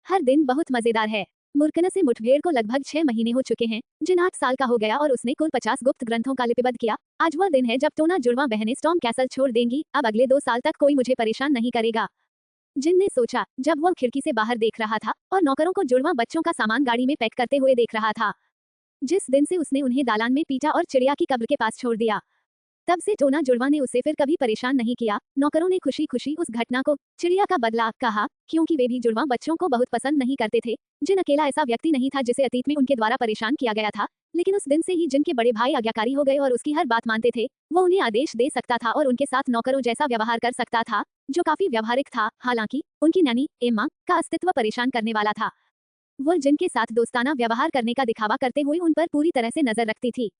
हर दिन बहुत मजेदार है। मुर्कना से मुठभेड़ को लगभग 6 महीने हो चुके हैं, जिन 8 साल का हो गया और उसने कुल 50 गुप्त ग्रंथों का लिपिबद्ध किया। आज वह दिन है जब टोना जुड़वा बहनें स्टॉर्म कैसल छोड़ देंगी। अब अगले 2 साल तक कोई मुझे परेशान नहीं करेगा, जिन ने सोचा जब वह खिड़की से बाहर देख रहा था और नौकरों को जुड़वा बच्चों का सामान गाड़ी में पैक करते हुए देख रहा था। जिस दिन से उसने उन्हें दालान में पीटा और चिड़िया की कब्र के पास छोड़ दिया, तब से टोना जुड़वा ने उसे फिर कभी परेशान नहीं किया। नौकरों ने खुशी खुशी उस घटना को चिड़िया का बदला कहा, क्योंकि वे भी जुड़वा बच्चों को बहुत पसंद नहीं करते थे। जिन अकेला ऐसा व्यक्ति नहीं था जिसे अतीत में उनके द्वारा परेशान किया गया था, लेकिन उस दिन से ही जिन के बड़े भाई आज्ञाकारी हो गए और उसकी हर बात मानते थे। वो उन्हें आदेश दे सकता था और उनके साथ नौकरों जैसा व्यवहार कर सकता था, जो काफी व्यवहारिक था। हालांकि उनकी नानी एम्मा का अस्तित्व परेशान करने वाला था। वह जिन के साथ दोस्ताना व्यवहार करने का दिखावा करते हुए उन पर पूरी तरह से नजर रखती थी।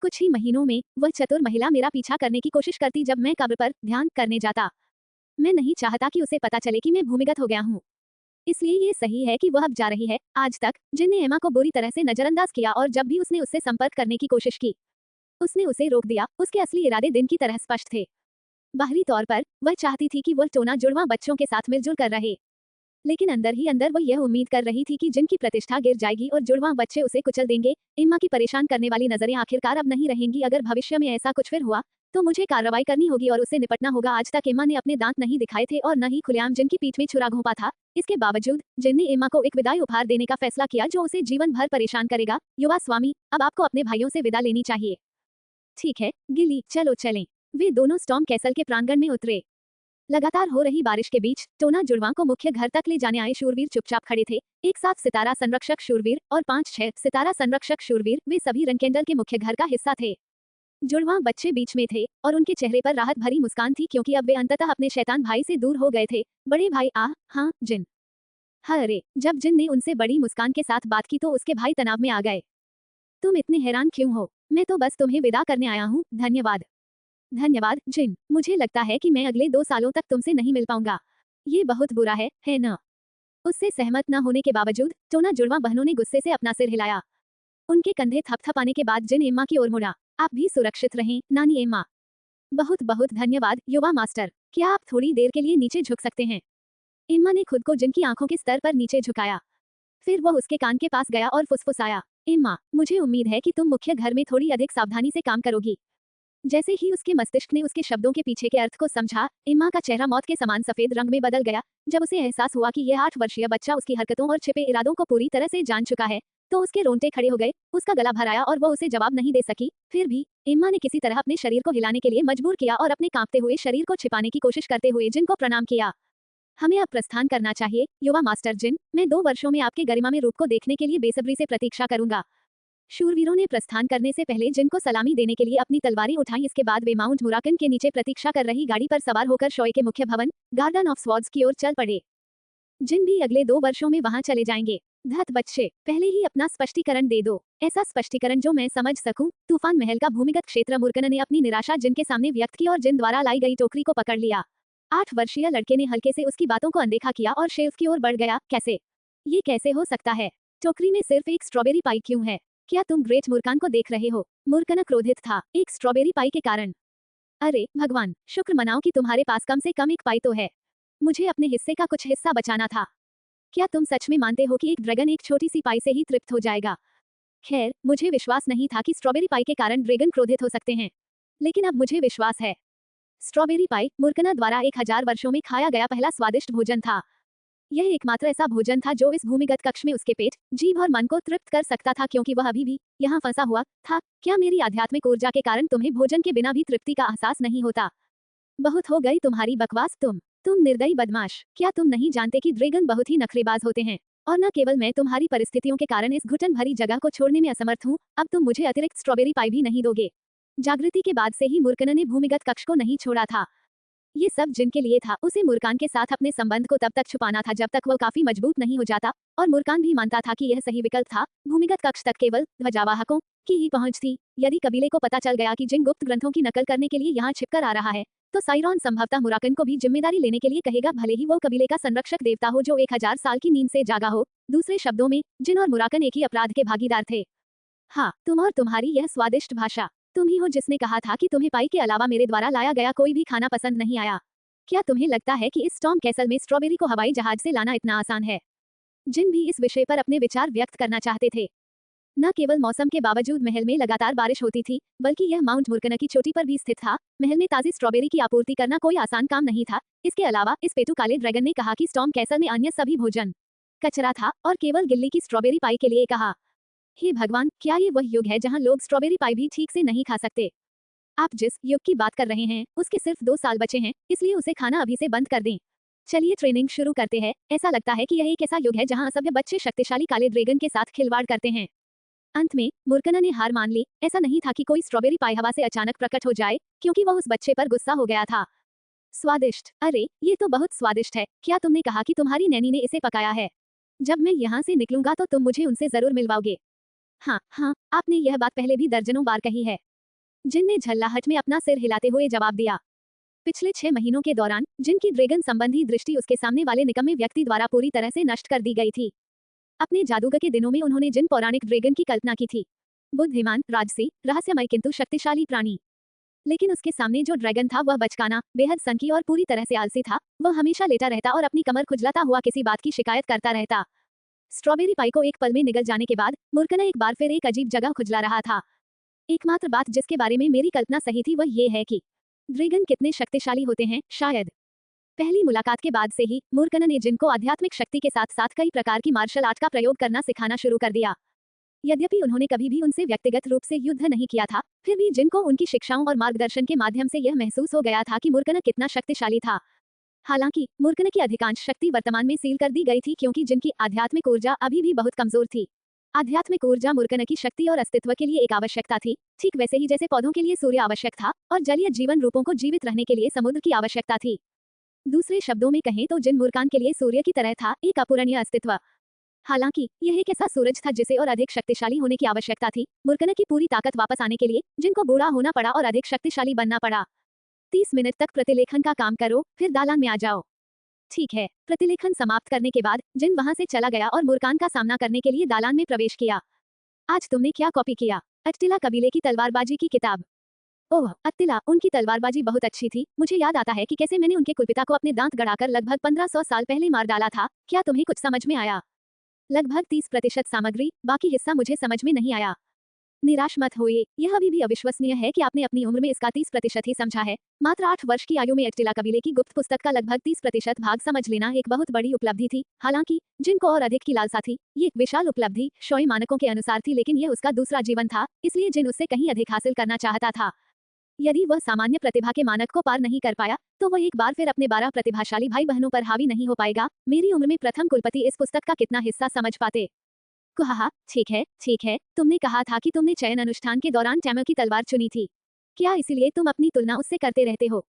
कुछ ही महीनों में वह चतुर महिला मेरा पीछा करने की कोशिश करती जब मैं कब्र पर ध्यान करने जाता। मैं नहीं चाहता कि उसे पता चले कि मैं भूमिगत हो गया हूँ, इसलिए ये सही है कि वह अब जा रही है। आज तक जिन ने एमा को बुरी तरह से नजरअंदाज किया और जब भी उसने उससे संपर्क करने की कोशिश की, उसने उसे रोक दिया। उसके असली इरादे दिन की तरह स्पष्ट थे। बाहरी तौर पर वह चाहती थी कि वह टोना जुड़वा बच्चों के साथ मिलजुल कर रहे, लेकिन अंदर ही अंदर वह यह उम्मीद कर रही थी कि जिनकी प्रतिष्ठा गिर जाएगी और जुड़वा बच्चे उसे कुचल देंगे। एम्मा की परेशान करने वाली नजरें आखिरकार अब नहीं रहेंगी। अगर भविष्य में ऐसा कुछ फिर हुआ तो मुझे कार्रवाई करनी होगी और उससे निपटना होगा। आज तक एम्मा ने अपने दांत नहीं दिखाए थे और न ही खुलेआम जिन की पीठ में छुरा घोंपा था। इसके बावजूद जिन ने एम्मा को एक विदाई उपहार देने का फैसला किया जो उसे जीवन भर परेशान करेगा। युवा स्वामी, अब आपको अपने भाइयों से विदा लेनी चाहिए। ठीक है गिली, चलो चलें। वे दोनों स्टॉर्म कैसल के प्रांगण में उतरे। लगातार हो रही बारिश के बीच टोना जुड़वा को मुख्य घर तक ले जाने आए शूरवीर चुपचाप खड़े थे। एक 7 सितारा संरक्षक शूरवीर और 5-6 सितारा संरक्षक शूरवीर, वे सभी रनकेंडल के मुख्य घर का हिस्सा थे। जुड़वा बच्चे बीच में थे और उनके चेहरे पर राहत भरी मुस्कान थी, क्योंकि अब वे अंततः अपने शैतान भाई से दूर हो गए थे। बड़े भाई, आह हाँ जिन। अरे, जब जिन ने उनसे बड़ी मुस्कान के साथ बात की तो उसके भाई तनाव में आ गए। तुम इतने हैरान क्यों हो? मैं तो बस तुम्हें विदा करने आया हूँ। धन्यवाद। धन्यवाद जिन, मुझे लगता है कि मैं अगले 2 सालों तक तुमसे नहीं मिल पाऊंगा। ये बहुत बुरा है न? उससे सहमत न होने के बावजूद टोना जुड़वा बहनों ने गुस्से से अपना सिर हिलाया। उनके कंधे थपथपाने के बाद जिन एम्मा की ओर मुड़ा। आप भी सुरक्षित रहें नानी एम्मा। बहुत बहुत धन्यवाद युवा मास्टर। क्या आप थोड़ी देर के लिए नीचे झुक सकते हैं? एम्मा ने खुद को जिन की आंखों के स्तर पर नीचे झुकाया। फिर वह उसके कान के पास गया और फुसफुसाया, एम्मा, मुझे उम्मीद है कि तुम मुख्य घर में थोड़ी अधिक सावधानी से काम करोगी। जैसे ही उसके मस्तिष्क ने उसके शब्दों के पीछे के अर्थ को समझा, एम्मा का चेहरा मौत के समान सफेद रंग में बदल गया। जब उसे एहसास हुआ कि यह 8 वर्षीय बच्चा उसकी हरकतों और छिपे इरादों को पूरी तरह से जान चुका है, तो उसके रोंगटे खड़े हो गए। उसका गला भर आया और वह उसे जवाब नहीं दे सकी। फिर भी एम्मा ने किसी तरह अपने शरीर को हिलाने के लिए मजबूर किया और अपने कांपते हुए शरीर को छिपाने की कोशिश करते हुए जिन को प्रणाम किया। हमें अब प्रस्थान करना चाहिए युवा मास्टर जिन। मैं 2 वर्षों में आपके गरिमा में रूप को देखने के लिए बेसब्री से प्रतीक्षा करूंगा। शूरवीरों ने प्रस्थान करने से पहले जिन को सलामी देने के लिए अपनी तलवारें उठाई। इसके बाद वे माउंट मुराकन के नीचे प्रतीक्षा कर रही गाड़ी पर सवार होकर शोय के मुख्य भवन गार्डन ऑफ स्वॉर्ड्स की ओर चल पड़े। जिन भी अगले 2 वर्षों में वहां चले जाएंगे। धत बच्चे, पहले ही अपना स्पष्टीकरण दे दो, ऐसा स्पष्टीकरण जो मैं समझ सकूं। तूफान महल का भूमिगत क्षेत्र। मुर्कन ने अपनी निराशा जिन के सामने व्यक्त की और जिन द्वारा लाई गई टोकरी को पकड़ लिया। 8 वर्षीय लड़के ने हल्के से उसकी बातों को अनदेखा किया और शेल्फ की ओर बढ़ गया। कैसे? ये कैसे हो सकता है? टोकरी में सिर्फ एक स्ट्रॉबेरी पाई क्यों है? क्या तुम ग्रेट मुर्कान को देख रहे हो? मुर्कन क्रोधित था, एक स्ट्रॉबेरी पाई के कारण। अरे भगवान, शुक्र मनाओ कि तुम्हारे पास कम से कम एक पाई तो है। मुझे अपने हिस्से का कुछ हिस्सा बचाना था। क्या तुम सच में मानते हो कि एक ड्रैगन एक छोटी सी पाई से ही तृप्त हो जाएगा? खैर, मुझे विश्वास नहीं था कि स्ट्रॉबेरी पाई के कारण ड्रैगन क्रोधित हो सकते हैं, लेकिन अब मुझे विश्वास है। स्ट्रॉबेरी पाई मुर्कना द्वारा 1000 वर्षों में खाया गया पहला स्वादिष्ट भोजन था। यह एकमात्र ऐसा भोजन था जो इस भूमिगत कक्ष में उसके पेट, जीभ और मन को तृप्त कर सकता था, क्योंकि वह अभी भी यहाँ फंसा हुआ था। क्या मेरी आध्यात्मिक ऊर्जा के कारण तुम्हें भोजन के बिना भी तृप्ति का एहसास नहीं होता? बहुत हो गई तुम्हारी बकवास। तुम निर्दयी बदमाश। क्या तुम नहीं जानते कि ड्रैगन बहुत ही नखरेबाज होते हैं? और न केवल मैं तुम्हारी परिस्थितियों के कारण इस घुटन भरी जगह को छोड़ने में असमर्थ हूँ, अब तुम मुझे अतिरिक्त स्ट्रॉबेरी पाई भी नहीं दोगे। जागृति के बाद से ही मुर्कन ने भूमिगत कक्ष को नहीं छोड़ा था। ये सब जिनके लिए था। उसे मुर्कान के साथ अपने संबंध को तब तक छुपाना था जब तक वह काफी मजबूत नहीं हो जाता, और मुर्कान भी मानता था कि यह सही विकल्प था। भूमिगत कक्ष तक केवल ध्वजावाहकों की ही पहुंच थी। यदि कबीले को पता चल गया कि जिन गुप्त ग्रंथों की नकल करने के लिए यहाँ छिपकर आ रहा है, तो साइरॉन संभवतः मुराकन को भी जिम्मेदारी लेने के लिए कहेगा, भले ही वो कबीले का संरक्षक देवता हो जो 1000 साल की नींद से जागा हो। दूसरे शब्दों में, जिन और मुराकन एक ही अपराध के भागीदार थे। हाँ, तुम और तुम्हारी यह स्वादिष्ट भाषा। तुम ही हो जिसने कहा था कि तुम्हें पाई के अलावा मेरे द्वारा लाया गया कोई भी खाना पसंद नहीं आया। क्या तुम्हें लगता है कि इस स्टॉर्म कैसल में स्ट्रॉबेरी को हवाई जहाज से लाना इतना आसान है? जिन भी इस विषय पर अपने विचार व्यक्त करना चाहते थे। न केवल मौसम के बावजूद महल में लगातार बारिश होती थी, बल्कि यह माउंट मुर्कना की चोटी पर भी स्थित था। महल में ताजी स्ट्रॉबेरी की आपूर्ति करना कोई आसान काम नहीं था। इसके अलावा इस पेटू काले ड्रैगन ने कहा कि स्टॉर्म कैसल में अन्य सभी भोजन कचरा था और केवल गिल्ली की स्ट्रॉबेरी पाई के लिए कहा, हे भगवान, क्या ये वह युग है जहां लोग स्ट्रॉबेरी पाई भी ठीक से नहीं खा सकते? आप जिस युग की बात कर रहे हैं उसके सिर्फ 2 साल बचे हैं, इसलिए उसे खाना अभी से बंद कर दें। चलिए ट्रेनिंग शुरू करते हैं। ऐसा लगता है कि यह एक ऐसा युग है जहां असभ्य बच्चे शक्तिशाली काले ड्रैगन के साथ खिलवाड़ करते हैं। अंत में मुर्कना ने हार मान ली। ऐसा नहीं था कि कोई स्ट्रॉबेरी पाई हवा से अचानक प्रकट हो जाए, क्योंकि वह उस बच्चे पर गुस्सा हो गया था। स्वादिष्ट, अरे ये तो बहुत स्वादिष्ट है। क्या तुमने कहा कि तुम्हारी नैनी ने इसे पकाया है? जब मैं यहाँ से निकलूंगा तो तुम मुझे उनसे जरूर मिलवाओगे। हाँ हाँ, आपने यह बात पहले भी दर्जनों बार कही है। जिन ने झल्लाहट में अपना सिर हिलाते हुए जवाब दिया। पिछले 6 महीनों के दौरान जिनकी ड्रैगन संबंधी दृष्टि उसके सामने वाले निकम्मे व्यक्ति द्वारा पूरी तरह से नष्ट कर दी गई थी। अपने जादूगर के दिनों में उन्होंने जिन पौराणिक ड्रैगन की कल्पना की थी, बुद्धिमान, राजसी, रहस्यमय किंतु शक्तिशाली प्राणी। लेकिन उसके सामने जो ड्रैगन था वह बचकाना, बेहद संकी और पूरी तरह से आलसी था। वह हमेशा लेटा रहता और अपनी कमर खुजलाता हुआ किसी बात की शिकायत करता रहता। स्ट्रॉबेरी पाई को एक पल में निगल जाने के बाद मुर्कना एक बार फिर एक अजीब जगह खुजला रहा था। एकमात्र बात जिसके बारे में मेरी कल्पना सही थी वह ये है कि ड्रैगन कितने शक्तिशाली होते हैं। शायद पहली मुलाकात के बाद से ही मुर्कना ने जिन को आध्यात्मिक शक्ति के साथ साथ कई प्रकार की मार्शल आर्ट का प्रयोग करना सिखाना शुरू कर दिया। यद्यपि उन्होंने कभी भी उनसे व्यक्तिगत रूप से युद्ध नहीं किया था, फिर भी जिन को उनकी शिक्षाओं और मार्गदर्शन के माध्यम से यह महसूस हो गया था कि मुर्कना कितना शक्तिशाली था। हालांकि मुर्कना की अधिकांश शक्ति वर्तमान में सील कर दी गई थी, क्योंकि जिनकी आध्यात्मिक ऊर्जा अभी भी बहुत कमजोर थी। आध्यात्मिक ऊर्जा मुर्कना की शक्ति और अस्तित्व के लिए एक आवश्यकता थी, ठीक वैसे ही जैसे पौधों के लिए सूर्य आवश्यक था और जलीय जीवन रूपों को जीवित रहने के लिए समुद्र की आवश्यकता थी। दूसरे शब्दों में कहें तो जिन मुर्कान के लिए सूर्य की तरह था, एक अपूरणीय अस्तित्व। हालांकि यह एक ऐसा सूरज था जिसे और अधिक शक्तिशाली होने की आवश्यकता थी। मुर्कना की पूरी ताकत वापस आने के लिए जिनको बूढ़ा होना पड़ा और अधिक शक्तिशाली बनना पड़ा। 30 मिनट तक प्रतिलेखन का काम करो, फिर दालान में आ जाओ। ठीक है। प्रतिलेखन समाप्त करने के बाद जिन वहां से चला गया और मुर्कान का सामना करने के लिए दालान में प्रवेश किया। आज तुमने क्या कॉपी किया? अट्टिला कबीले की तलवारबाजी की किताब। ओह अत्तिला, उनकी तलवारबाजी बहुत अच्छी थी। मुझे याद आता है कि कैसे मैंने उनके कुलपिता को अपने दांत गड़ाकर लगभग 1500 साल पहले मार डाला था। क्या तुम्हें कुछ समझ में आया? लगभग 30% सामग्री, बाकी हिस्सा मुझे समझ में नहीं आया। निराश मत होइए, यह अभी भी अविश्वसनीय है कि आपने अपनी उम्र में इसका 30% ही समझा है। मात्र 8 वर्ष की आयु में अट्टिला कबीले की गुप्त पुस्तक का लगभग 30% भाग समझ लेना एक बहुत बड़ी उपलब्धि थी। हालांकि जिनको और अधिक की लालसा थी, ये एक विशाल उपलब्धि शौय मानकों के अनुसार थी, लेकिन यह उसका दूसरा जीवन था, इसलिए जिन उससे कहीं अधिक हासिल करना चाहता था। यदि वह सामान्य प्रतिभा के मानक को पार नहीं कर पाया, तो वह एक बार फिर अपने 12 प्रतिभाशाली भाई बहनों पर हावी नहीं हो पाएगा। मेरी उम्र में प्रथम कुलपति इस पुस्तक का कितना हिस्सा समझ पाते? कुहाहा, ठीक है, तुमने कहा था कि तुमने चयन अनुष्ठान के दौरान टैमर की तलवार चुनी थी। क्या इसलिए तुम अपनी तुलना उससे करते रहते हो?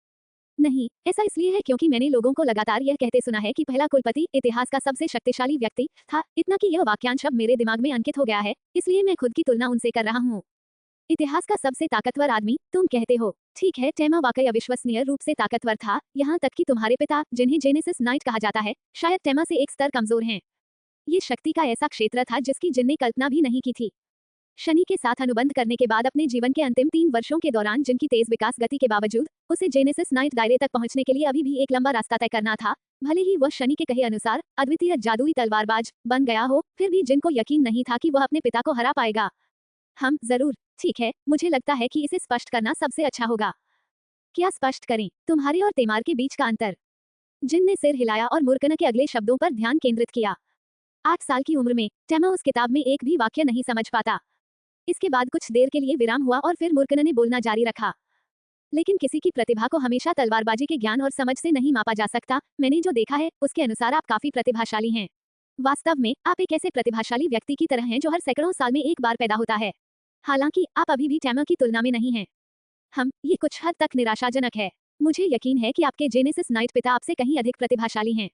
नहीं, ऐसा इसलिए है क्योंकि मैंने लोगों को लगातार यह कहते सुना है कि पहला कुलपति इतिहास का सबसे शक्तिशाली व्यक्ति था, इतना कि यह वाक्यांश अब मेरे दिमाग में अंकित हो गया है, इसलिए मैं खुद की तुलना उनसे कर रहा हूँ। इतिहास का सबसे ताकतवर आदमी, तुम कहते हो? ठीक है, टैमा वाकई अविश्वसनीय रूप से ताकतवर था, यहाँ तक कि तुम्हारे पिता, जिन्हें जेनेसिस नाइट कहा जाता है, शायद टैमा से एक स्तर कमजोर हैं। ये शक्ति का ऐसा क्षेत्र था जिसकी जिन ने कल्पना भी नहीं की थी। शनि के साथ अनुबंध करने के बाद अपने जीवन के अंतिम 3 वर्षों के दौरान जिनकी तेज विकास गति के बावजूद उसे जेनेसिस नाइट दायरे तक पहुंचने के लिए अभी भी एक लंबा रास्ता तय करना था। भले ही वह शनि के कहे अनुसार अद्वितीय जादुई तलवारबाज बन गया हो, फिर भी जिनको यकीन नहीं था कि वह अपने पिता को हरा पाएगा। हम जरूर, ठीक है, मुझे लगता है कि इसे स्पष्ट करना सबसे अच्छा होगा। क्या स्पष्ट करें? तुम्हारे और तेमार के बीच का अंतर। जिन ने सिर हिलाया और मुर्कना के अगले शब्दों पर ध्यान केंद्रित किया। 8 साल की उम्र में टैमा उस किताब में एक भी वाक्य नहीं समझ पाता। इसके बाद कुछ देर के लिए विराम हुआ और फिर मुर्कना ने बोलना जारी रखा। लेकिन किसी की प्रतिभा को हमेशा तलवारबाजी के ज्ञान और समझ से नहीं मापा जा सकता। मैंने जो देखा है उसके अनुसार आप काफी प्रतिभाशाली हैं। वास्तव में आप एक ऐसे प्रतिभाशाली व्यक्ति की तरह हैं जो हर सैकड़ों साल में एक बार पैदा होता है। हालांकि आप अभी भी टैमा की तुलना में नहीं हैं। ये कुछ हद तक निराशाजनक है। मुझे यकीन है कि आपके जेनेसिस नाइट पिता आपसे कहीं अधिक प्रतिभाशाली हैं।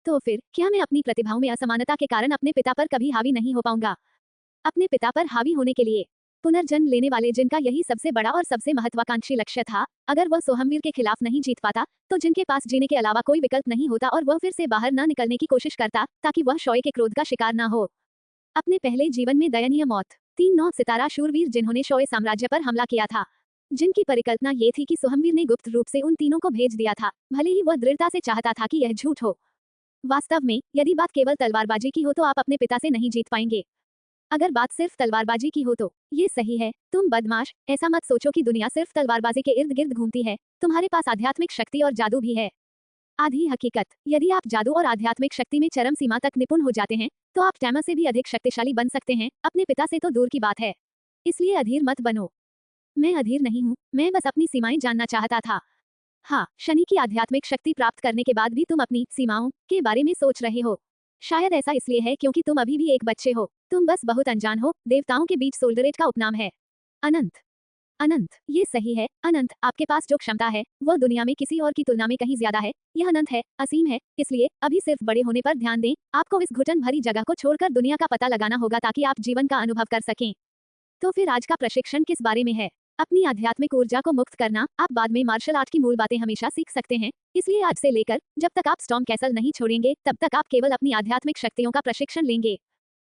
तो फिर क्या मैं अपनी प्रतिभाओं में असमानता के कारण अपने पिता पर कभी हावी नहीं हो पाऊंगा? अपने पिता पर हावी होने के लिए पुनर्जन्म लेने वाले जिनका यही सबसे बड़ा और सबसे महत्वाकांक्षी लक्ष्य था, अगर वह सोहमवीर के खिलाफ नहीं जीत पाता, तो जिनके पास जीने के अलावा कोई विकल्प नहीं होता और वह फिर से बाहर न निकलने की कोशिश करता ताकि वह शौय के क्रोध का शिकार न हो। अपने पहले जीवन में दयनीय मौत। 3 9 सितारा शूरवीर जिन्होंने शौय साम्राज्य पर हमला किया था, जिनकी परिकल्पना ये थी कि सोहमवीर ने गुप्त रूप से उन तीनों को भेज दिया था, भले ही वह दृढ़ता से चाहता था कि यह झूठ हो। वास्तव में यदि बात केवल तलवारबाजी की हो तो आप अपने पिता से नहीं जीत पाएंगे। अगर बात सिर्फ तलवारबाजी की हो तो ये सही है, तुम बदमाश, ऐसा मत सोचो कि दुनिया सिर्फ तलवारबाजी के इर्द गिर्द घूमती है। तुम्हारे पास आध्यात्मिक शक्ति और जादू भी है। आधी हकीकत, यदि आप जादू और आध्यात्मिक शक्ति में चरम सीमा तक निपुण हो जाते हैं तो आप टैमर से भी अधिक शक्तिशाली बन सकते हैं, अपने पिता से तो दूर की बात है। इसलिए अधीर मत बनो। मैं अधीर नहीं हूँ, मैं बस अपनी सीमाएं जानना चाहता था। हाँ, शनि की आध्यात्मिक शक्ति प्राप्त करने के बाद भी तुम अपनी सीमाओं के बारे में सोच रहे हो। शायद ऐसा इसलिए है क्योंकि तुम अभी भी एक बच्चे हो, तुम बस बहुत अनजान हो। देवताओं के बीच सोल्डरेट का उपनाम है अनंत। अनंत, ये सही है। अनंत, आपके पास जो क्षमता है वह दुनिया में किसी और की तुलना में कहीं ज्यादा है। यह अनंत है, असीम है। इसलिए अभी सिर्फ बड़े होने पर ध्यान दें। आपको इस घुटन भरी जगह को छोड़कर दुनिया का पता लगाना होगा ताकि आप जीवन का अनुभव कर सकें। तो फिर आज का प्रशिक्षण किस बारे में है? अपनी आध्यात्मिक ऊर्जा को मुक्त करना। आप बाद में मार्शल आर्ट की मूल बातें हमेशा सीख सकते हैं, इसलिए आज से लेकर जब तक आप स्टॉर्म कैसल नहीं छोड़ेंगे तब तक आप केवल अपनी आध्यात्मिक शक्तियों का प्रशिक्षण लेंगे।